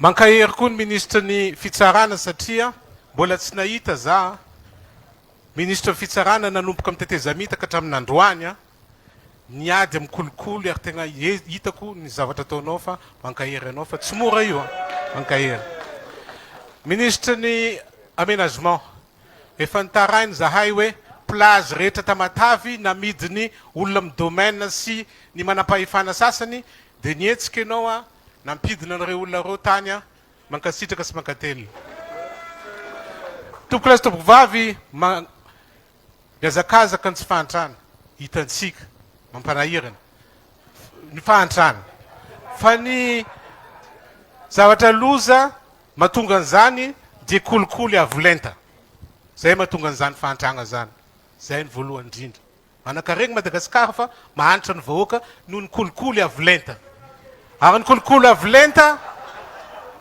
Mankahery koa ny ministra ny fitsarana satria mbola tsy nahita za ministra ny fitsarana nanomboka amin'ny tetezamita ka hatramin'ny androany niady amin'ny kolokolo ary tegna hitako ny zavatra ataonao fa mankahery anao fa tsy mora io mankahery. Ministra ny aménagement efa nitarainy zahay hoe plage rehetra Tamatavy namidiny olona amin'ny domaine sy ny manam-pahefana sasany dia nietsika ianao nampidina an'ireo olona reo tany mankasitraka sy mankatelo. Tompoko lahy sy tompoko vavy miazakazaka ny tsy fahantrana hitantsika mampanahirana ny fahantrana fa ny zavatra loza mahatonga an'izany dia kolikoly avolenta zay mahatonga an'izany fahantrana zany zay ny voalohany indrindra manankareny Madagasikara fa mahantra ny vahoaka noho ny kolikoly avolenta. Ary ny kolikoly avolenta,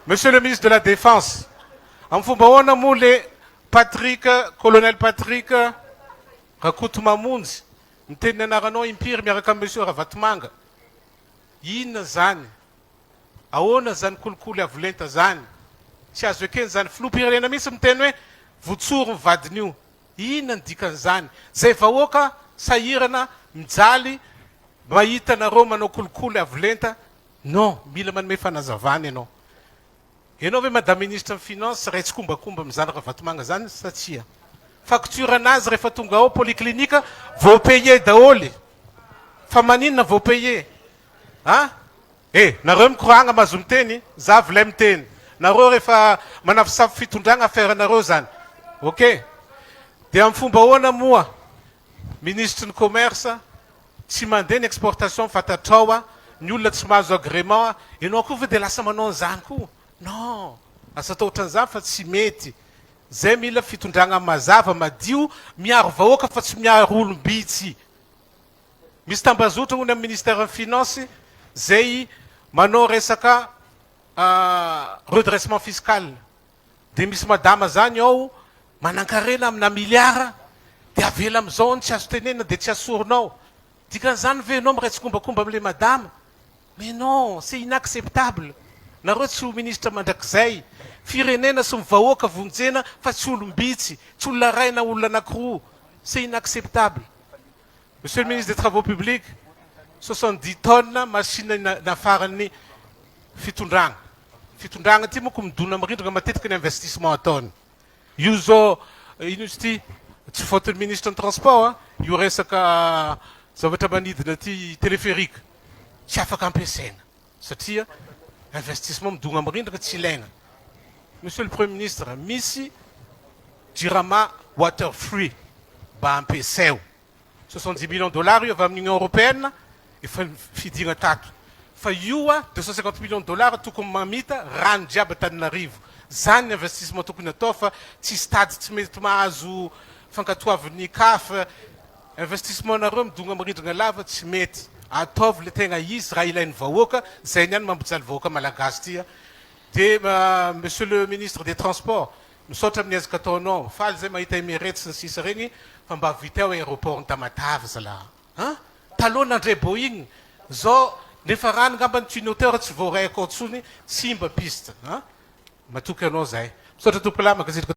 Monsieur le ministre de la Défense, amin'ny fomba ahoana moa le colonel Patrick Rakotomamonjy miteny anaranao impiry miaraka amin'ny Monsieur Ravatomanga. Inona zany? Ahoana zany kolikoly avolenta zany? Tsy azo ekeny zany filoham-pirenena mihitsy miteny hoe votsoro ny vadiny io. Inona ny dikan'izany? Zay vahoaka sahirana mijaly mahita anareo manao kolikoly avolenta. Non, mila manome fanazavana ianao. Ianao ve madame ministre ny finance raitsy kombakomba mizany Ravatomanga zany satria facture anazy rehefa tonga ao polyclinika vao paye daholy. Fa maninona vao paye? Nareo mikoragna mazo miteny, za vilay miteny. Nareo rehefa manafisafy fitondragna affaire nareo zany. Ok. Dia amin'ny fomba ahoana moa ministre ny commerce tsy mandeha ny exportation fatatrao ny olona tsy mahazo agrément ianao koa fa dia lasa manao an'izany koa. Non, asa atao ohatran'izany fa tsy mety. Zay mila fitondragna mazava madio miaro vahoaka fa tsy miaro olom-bitsy. Misy tambazotra hono amin'ny ministère ny finance zay manao resaka redressement fiscal. Dia misy madama zany ao manankarena amina miliara dia avela amin'izao ny tsy azo tenena dia tsy asoronao. Dikan'izany ve ianao miraitsy kombakomba amin'ilay madama? Mais non, c'est inacceptable. Nareo tsy ho ministre mandrakizay. Firenena sy mivahoaka vonjena fa tsy olom-bitsy, tsy olona ray na olona anankiroa. C'est inacceptable. Monsieur le ministre des Travaux publics, 70 tonnes machine nafarany fitondragna. Fitondragna ty moko midona amin'irindrina matetika ny investissement ataony. Io zao ino izy ty tsy fautiny ministre ny transport io resaka zavatra manidina ty téléphérique. Tsy afaka ampiasaina satria investissement midona amin'irindrina tsy ilaina. Monsieur le Premier ministre, misy Jirama water free mba ampiasaio. 70 millions de dollars io avy amin'ny Union européenne efa fidina tato. Fa io 250 millions de dollars tokony mamita rano jiaby Antananarivo. Zany investissement tokony atao fa tsy stade tsy mety mahazo fankatoavin'ny CAF. Investissement nareo midona amin'irindrina lava tsy mety. Ataovy le tegna izy raha ilain'ny vahoaka zay niany mampijaly vahoaka malagasy tia. Dia Monsieur le ministre des Transports, misaotra amin'ny azaka ataonao, faly zay mahita Emirates sy ny sisa regny fa mba vitao aéroport ny Tamatavy zalahy. Taloha nandray Boeing, zao nefa rano ngamba ny tuyauteur tsy voaray akao tsony, simba piste. Matoky anao zay. Misaotra tompoko lahy makasitraka